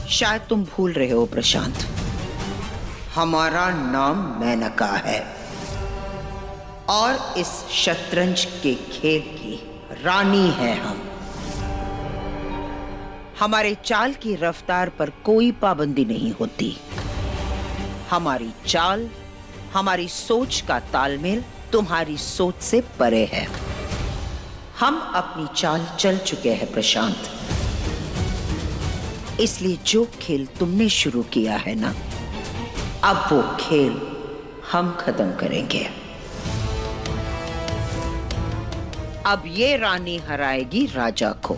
शायद तुम भूल रहे हो प्रशांत, हमारा नाम मेनका है और इस शतरंज के खेल की रानी है हम। हमारे चाल की रफ्तार पर कोई पाबंदी नहीं होती। हमारी चाल, हमारी सोच का तालमेल तुम्हारी सोच से परे है। हम अपनी चाल चल चुके हैं प्रशांत, इसलिए जो खेल तुमने शुरू किया है ना, अब वो खेल हम खत्म करेंगे। अब ये रानी हराएगी राजा को।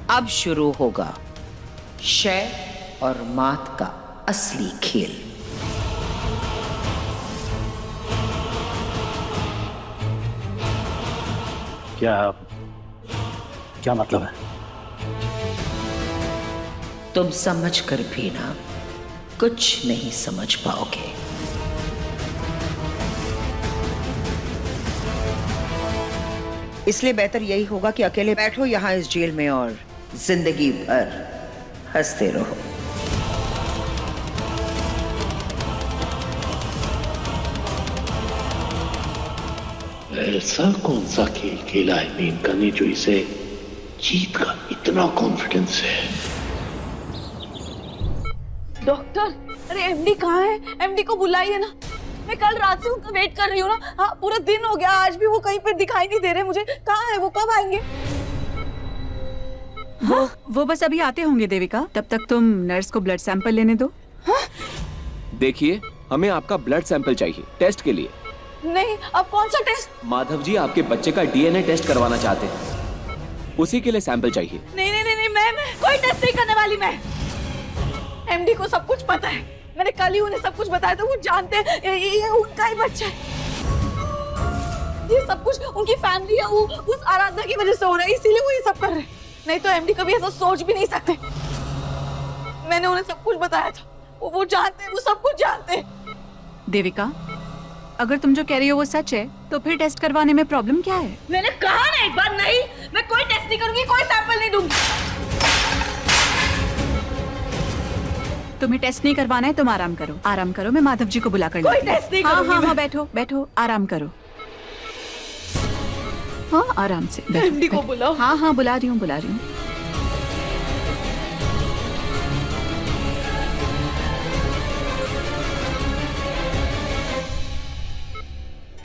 अब शुरू होगा शय और मात का असली खेल। क्या मतलब है? तुम समझ कर भी ना कुछ नहीं समझ पाओगे। इसलिए बेहतर यही होगा कि अकेले बैठो यहां इस जेल में और जिंदगी भर हंसते रहो। ऐसा कौन सा खेल खेला है मेनका ने जो इसे जीत का इतना कॉन्फिडेंस है? डॉक्टर, अरे एमडी कहाँ है? एमडी को बुलाइए ना। मैं कल रात से उनका वेट कर रही हूँ ना। हाँ, पूरा दिन हो गया, आज भी वो कहीं पर दिखाई नहीं दे रहे मुझे। कहाँ है वो? कब आएंगे? वो बस अभी आते होंगे देविका। तब तक तुम नर्स को ब्लड सैंपल लेने दो। देखिए, हमें आपका ब्लड सैंपल चाहिए टेस्ट के लिए। नहीं, अब कौन सा टेस्ट? माधव जी आपके बच्चे का डीएनए टेस्ट करवाना चाहते हैं, उसी के लिए सैंपल चाहिए। नहीं नहीं नहीं, मैं कोई टेस्ट नहीं करने वाली। मैं एमडी को सब कुछ पता है। मैंने कल ही उन्हें सब कुछ बताया था। वो जानते हैं ये उनका ही बच्चा है। ये सब कुछ उनकी फैमिली है, वो उस आराधना की वजह से हो रहा है, इसीलिए वो ये सब कर रहे हैं। नहीं तो एमडी कभी ऐसा सोच भी नहीं सकते। मैंने उन्हें सब कुछ बताया था। वो जानते हैं, वो सब कुछ जानते हैं। देविका, अगर तुम जो कह रही हो वो सच है तो फिर टेस्ट करवाने में प्रॉब्लम क्या है? मैंने कहा ना एक बार, नहीं, मैं कोई टेस्ट नहीं करूंगी, कोई सैंपल नहीं दूंगी। तुम्हें टेस्ट नहीं करवाना है, तुम आराम करो। आराम करो, मैं माधव जी को बुला कर कोई लाती हूँ। टेस्ट नहीं हाँ करूंगी हाँ मैं। हाँ, बैठो बैठो, आराम करो। हाँ, आराम से बैठो। एमडी को बुलाओ। हाँ हाँ, बुला रही हूँ बुला रही हूँ।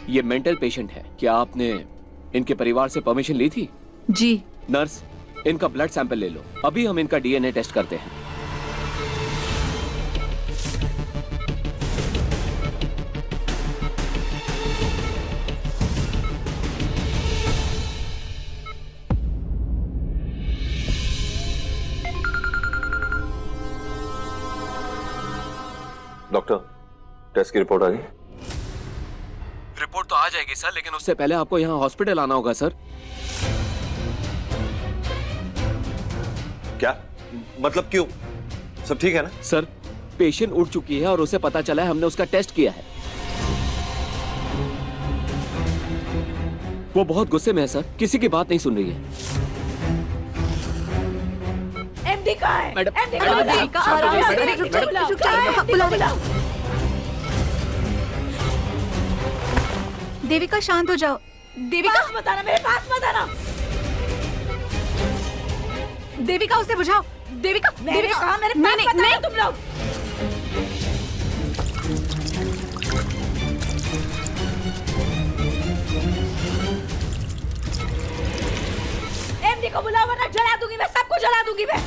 ये मेंटल पेशेंट है। क्या आपने इनके परिवार से परमिशन ली थी? जी। नर्स, इनका ब्लड सैंपल ले लो। अभी हम इनका डीएनए टेस्ट करते हैं। डॉक्टर, टेस्ट की रिपोर्ट आ गई? रिपोर्ट तो आ जाएगी सर, लेकिन उससे पहले आपको यहाँ हॉस्पिटल आना होगा सर। क्या मतलब? क्यों? सब ठीक है ना? सर, पेशेंट उठ चुकी है और उसे पता चला है, हमने उसका टेस्ट किया है। वो बहुत गुस्से में है सर, किसी की बात नहीं सुन रही है। एमडी कहाँ है? मैडम, एमडी मैडम, देविका, आराम से बुलाओ। देविका शांत हो जाओ। देविका पास मत आना, मेरे पास मत आना। देविका, उसे बुझाओ। देविका, मैंने कहा मेरे पास नहीं, मत आना नहीं। तुम लोग। एमडी को बुलाओ वरना जला दूंगी मैं, सबको जला दूंगी मैं।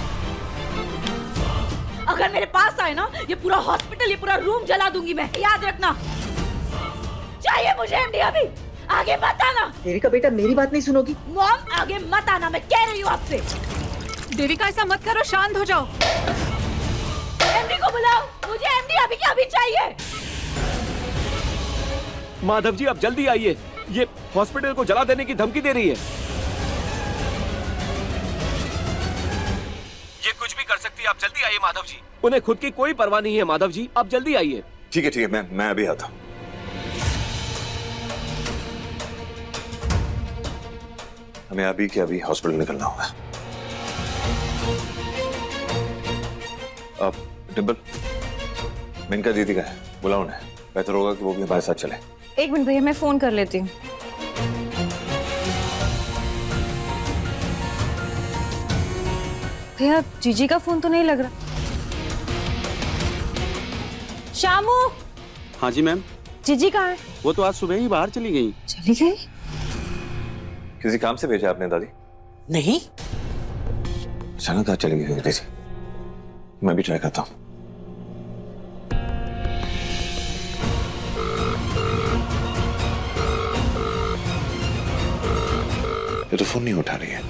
अगर मेरे पास आए ना, ये पूरा हॉस्पिटल, ये पूरा रूम जला दूंगी मैं, याद रखना। चाहिए मुझे एमडी अभी। आगे मत आना। देविका बेटा, मेरी बात नहीं सुनोगी? मॉम, आगे मत आना, मैं कह रही हूँ आपसे। देविका, ऐसा मत करो, शांत हो जाओ। एमडी को बुलाओ, मुझे एमडी अभी के अभी चाहिए। माधव जी, आप जल्दी आइए, ये हॉस्पिटल को जला देने की धमकी दे रही है। ये कुछ भी कर सकती है, आप जल्दी आइए माधव जी। उन्हें खुद की कोई परवाह नहीं है माधव जी, आप जल्दी आइए। ठीक है, मैं अभी आता हूँ। हमें अभी के अभी हॉस्पिटल निकलना होगा। अब डिम्पल, मेनका दीदी का है, बुलाओ उन्हें। बेहतर होगा कि वो भी हमारे साथ चले। एक मिनट भैया, मैं फोन कर लेती हूँ। भैया जीजी का फोन तो नहीं लग रहा। शामू, हाँ जी मैम, जीजी कहाँ है? वो तो आज सुबह ही बाहर चली गई। चली गई? किसी काम से भेजा आपने दादी? नहीं, अचानक कहाँ चली गई दीदी? मैं भी ट्राई करता हूँ। ये तो फोन नहीं उठा रही है।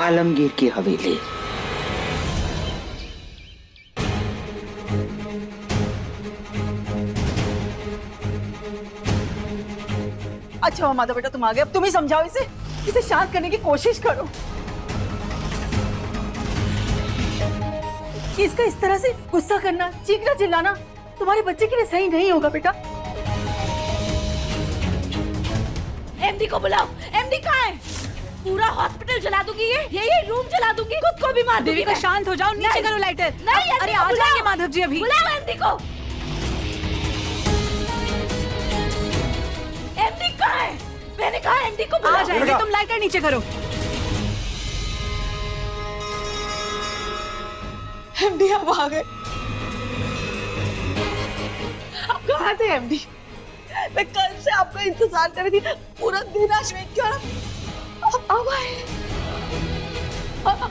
आलमगीर की हवेली। अच्छा हुआ माधव बेटा तुम आ गए, अब तुम ही समझाओ इसे शांत करने की कोशिश करो। इसका इस तरह से गुस्सा करना, चीखना चिल्लाना तुम्हारे बच्चे के लिए सही नहीं होगा बेटा। एमडी को बुलाओ। एमडी कहाँ है? पूरा हॉस्पिटल जला दूंगी, ये रूम जला दूंगी, खुद को भी मार दूंगी। देविका शांत हो जाओ, नीचे करो लाइटर। नहीं, अरे आ जाएंगे माधव जी अभी। बुलाओ एमडी को। एमडी कहाँ है? मैंने कहा एमडी को बुलाओ। आ जाएंगे, तुम लाइटर नीचे करो। एमडी आप आ गए। आप कहाँ थे एमडी? मैं कल से आपका इंतजार कर रही थी, पूरा दिन आज वेट किया। अब आए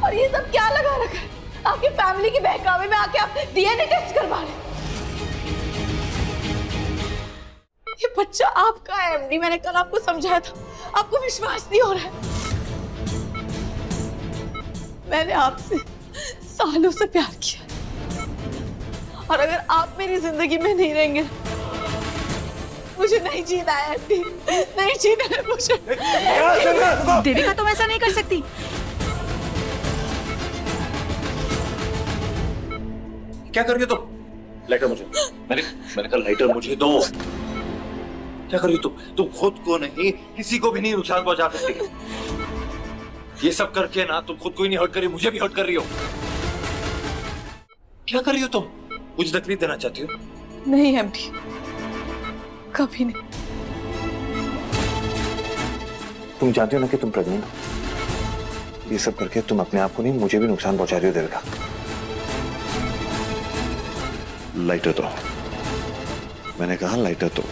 और ये सब क्या लगा रखा है? आपकी फैमिली की बहकावे में आके आप डीएनए टेस्ट करवा रहे। ये बच्चा आपका है एमडी, मैंने कल आपको समझाया था, आपको विश्वास नहीं हो रहा है। मैंने आपसे सालों से प्यार किया और अगर आप मेरी जिंदगी में नहीं रहेंगे, मुझे नहीं जीना है एमडी, नहीं जीना है मुझे। देविका तुम ऐसा नहीं कर सकती। क्या कर रही हो तुम? लाइटर मुझे। मैंने कहा लाइटर मुझे दो। क्या कर रही हो तुम खुद को नहीं, किसी को भी नहीं नुकसान पहुंचा सकती। ये सब करके ना तुम खुद को ही नहीं हर्ट कर रही, मुझे भी हर्ट कर रही हो। क्या कर रही हो तुम? मुझे तकलीफ देना चाहती हो? नहीं एमडी, कभी नहीं। तुम जानती हो ना कि तुम प्रेग्नेंट हो। ये सब करके तुम अपने आप को नहीं, मुझे भी नुकसान पहुंचा रही हो देविका। लाइटर दो। मैंने कहा लाइटर दो।